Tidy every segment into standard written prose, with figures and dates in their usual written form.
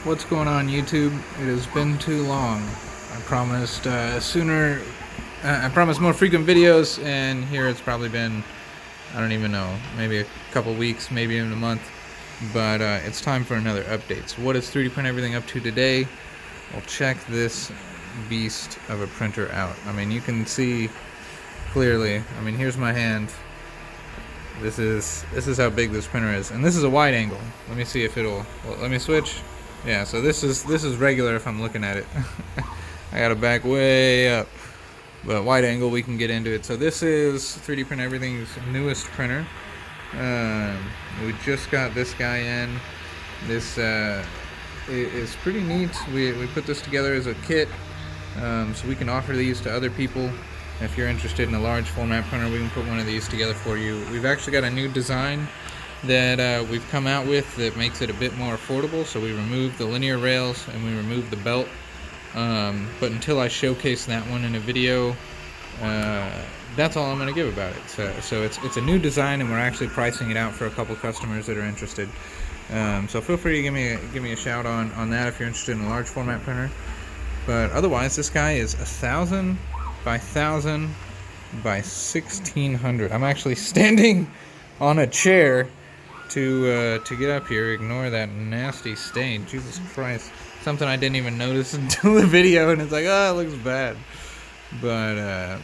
What's going on, YouTube? It has been too long. I promised I promised more frequent videos, and here it's probably been, I don't even know, maybe a couple weeks, maybe even a month. But it's time for another update. So what is 3D Print Everything up to today? We'll check this beast of a printer out. I mean, you can see clearly. I mean, here's my hand. This is how big this printer is, and this is a wide angle. Let me see if it'll. Well, let me switch. Yeah, so this is regular if I'm looking at it. I gotta back way up, but wide angle we can get into it. So this is 3D Print Everything's newest printer. We just got this guy in. This is pretty neat. We put this together as a kit, so we can offer these to other people. If you're interested in a large format printer, we can put one of these together for you. We've actually got a new design that we've come out with that makes it a bit more affordable. So we removed the linear rails and we removed the belt. But until I showcase that one in a video, that's all I'm going to give about it. So it's a new design, and we're actually pricing it out for a couple customers that are interested. So feel free to give me a shout on that if you're interested in a large format printer. But otherwise, this guy is 1,000 by 1,000 by 1,600. I'm actually standing on a chair to get up here. Ignore that nasty stain. Jesus Christ. Something I didn't even notice until the video, and it's like, oh, it looks bad. But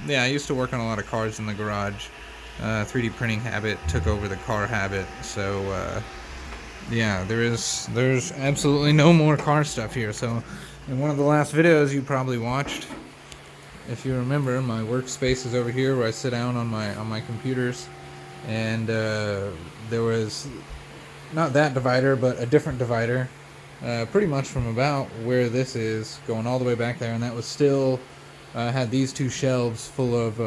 yeah, I used to work on a lot of cars in the garage. 3D printing habit took over the car habit. So yeah, there's absolutely no more car stuff here. So in one of the last videos you probably watched, if you remember, my workspace is over here where I sit down on my computers, and there was not that divider but a different divider, pretty much from about where this is going all the way back there, and that was still had these two shelves full of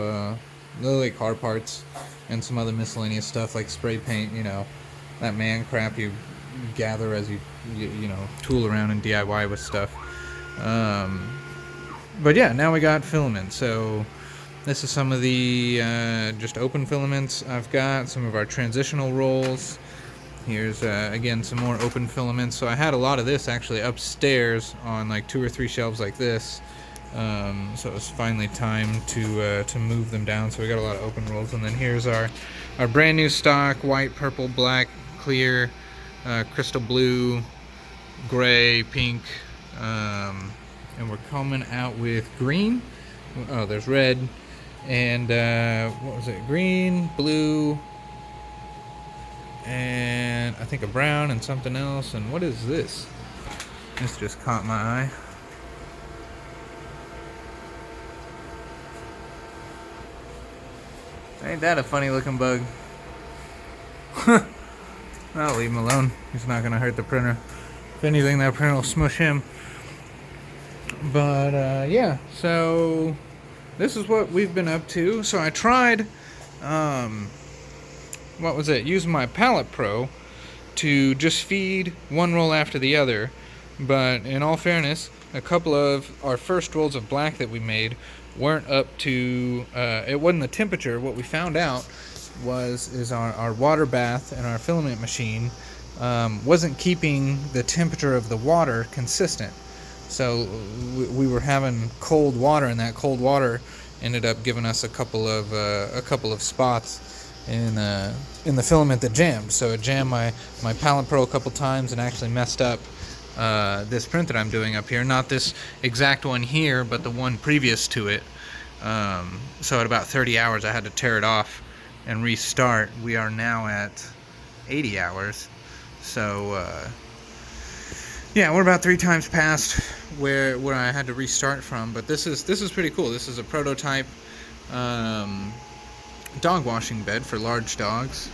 literally car parts and some other miscellaneous stuff like spray paint, you know, that man crap you gather as you tool around and DIY with stuff. But yeah, now we got filament. So this is some of the just open filaments I've got, some of our transitional rolls. Here's again some more open filaments. So I had a lot of this actually upstairs on like 2 or 3 shelves like this. So it was finally time to move them down. So we got a lot of open rolls. And then here's our brand new stock: white, purple, black, clear, crystal blue, gray, pink. And we're coming out with green. Oh, there's red, and what was it? Green, blue, and I think a brown and something else. And what is this? This just caught my eye. Ain't that a funny looking bug? I'll leave him alone. He's not gonna hurt the printer. If anything, that printer will smush him. But yeah, so this is what we've been up to. So I tried, what was it? Using my Palette Pro to just feed one roll after the other. But in all fairness, a couple of our first rolls of black that we made weren't up to, it wasn't the temperature. What we found out is our water bath and our filament machine wasn't keeping the temperature of the water consistent. So we were having cold water, and that cold water ended up giving us a couple of spots in the filament that jammed. So it jammed my Palette Pro a couple times and actually messed up this print that I'm doing up here. Not this exact one here, but the one previous to it. So at about 30 hours, I had to tear it off and restart. We are now at 80 hours. So yeah, we're about 3 times past where I had to restart from, but this is pretty cool. This is a prototype dog washing bed for large dogs,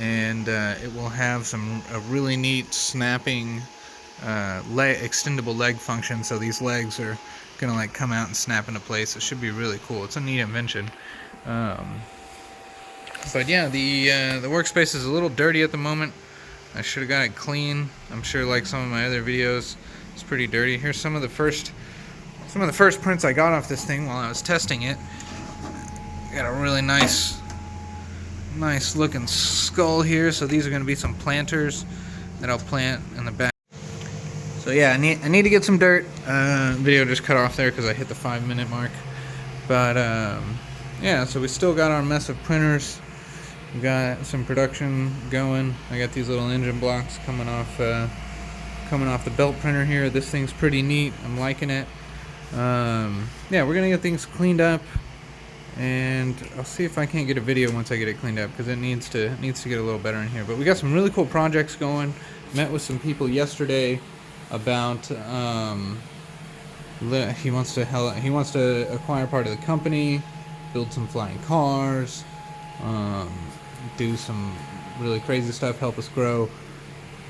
and it will have a really neat snapping extendable leg function. So these legs are gonna like come out and snap into place. It should be really cool. It's a neat invention. But yeah, the workspace is a little dirty at the moment. I should have got it clean. I'm sure, like some of my other videos, it's pretty dirty. Here's some of the first prints I got off this thing while I was testing it. Got a really nice looking skull here. So these are going to be some planters that I'll plant in the back. So yeah, I need to get some dirt. Video just cut off there because I hit the 5-minute mark. But yeah, so we still got our mess of printers. We got some production going. I got these little engine blocks coming off the belt printer here. This thing's pretty neat. I'm liking it. Yeah, we're gonna get things cleaned up, and I'll see if I can't get a video once I get it cleaned up because it needs to get a little better in here. But we got some really cool projects going. Met with some people yesterday about he wants to acquire part of the company, build some flying cars, do some really crazy stuff, help us grow.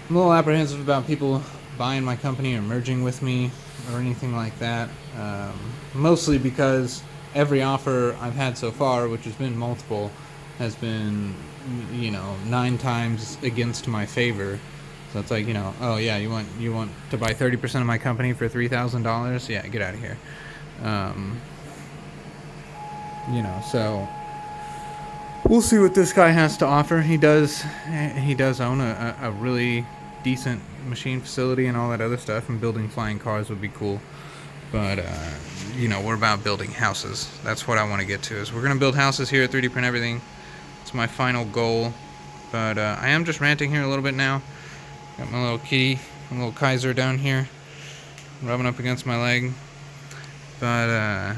I'm a little apprehensive about people buying my company or merging with me or anything like that. Mostly because every offer I've had so far, which has been multiple, has been, 9 times against my favor. So it's like, oh yeah, you want to buy 30% of my company for $3,000? Yeah, get out of here. So we'll see what this guy has to offer. He does own a really decent machine facility and all that other stuff, and building flying cars would be cool. But we're about building houses. That's what I want to get to. Is we're gonna build houses here at 3D Print Everything. It's my final goal. But I am just ranting here a little bit now. Got my little kitty, my little Kaiser down here, rubbing up against my leg. But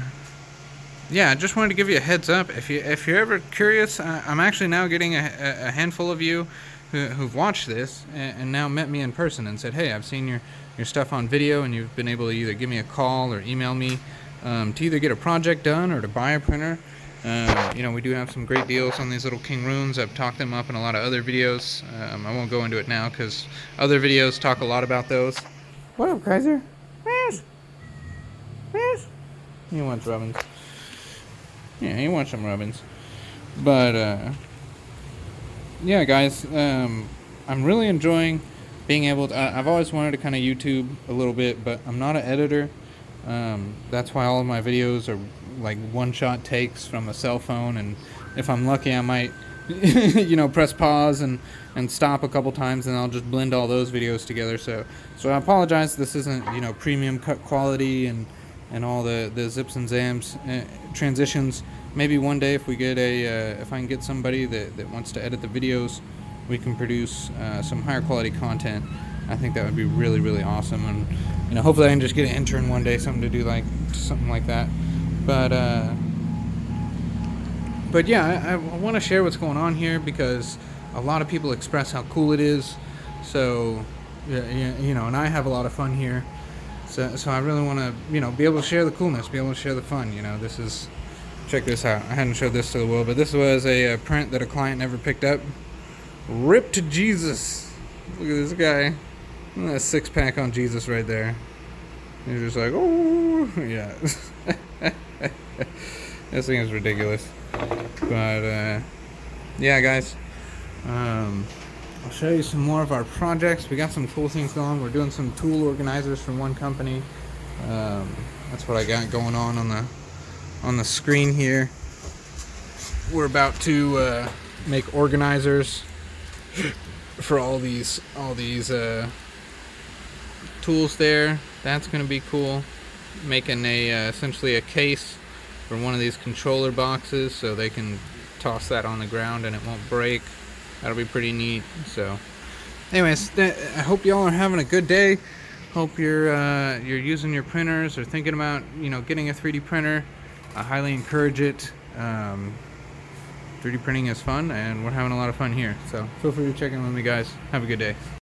yeah, I just wanted to give you a heads up. If you're ever curious, I'm actually now getting a handful of you who've watched this and now met me in person and said, hey, I've seen your stuff on video, and you've been able to either give me a call or email me to either get a project done or to buy a printer. We do have some great deals on these little King Runes. I've talked them up in a lot of other videos. I won't go into it now because other videos talk a lot about those. What up, Kaiser? Yes. Yes. He wants rubbins. Yeah, he wants some rubbins. But, yeah, guys, I'm really enjoying being able to... I've always wanted to kind of YouTube a little bit, but I'm not an editor. That's why all of my videos are like one-shot takes from a cell phone, and if I'm lucky I might press pause and stop a couple times, and I'll just blend all those videos together. So I apologize, this isn't premium cut quality and all the zips and zams transitions. Maybe one day if we get if I can get somebody that wants to edit the videos, we can produce some higher quality content. I think that would be really, really awesome, and hopefully I can just get an intern one day, something to do something like that. But yeah, I want to share what's going on here because a lot of people express how cool it is. So and I have a lot of fun here. So I really want to be able to share the coolness, be able to share the fun. This is, check this out. I hadn't showed this to the world, but this was a print that a client never picked up. Rip to Jesus. Look at this guy. A 6-pack on Jesus right there. He's just like, oh, yeah. This thing is ridiculous. But, yeah, guys. I'll show you some more of our projects. We got some cool things going. We're doing some tool organizers from one company. That's what I got going on the screen here. We're about to make organizers for all these tools there. That's going to be cool. Making essentially a case for one of these controller boxes so they can toss that on the ground and it won't break. That'll be pretty neat. So anyways, I hope y'all are having a good day. Hope you're using your printers or thinking about getting a 3D printer. I highly encourage it. 3D printing is fun, and we're having a lot of fun here. So feel free to check in with me, guys. Have a good day.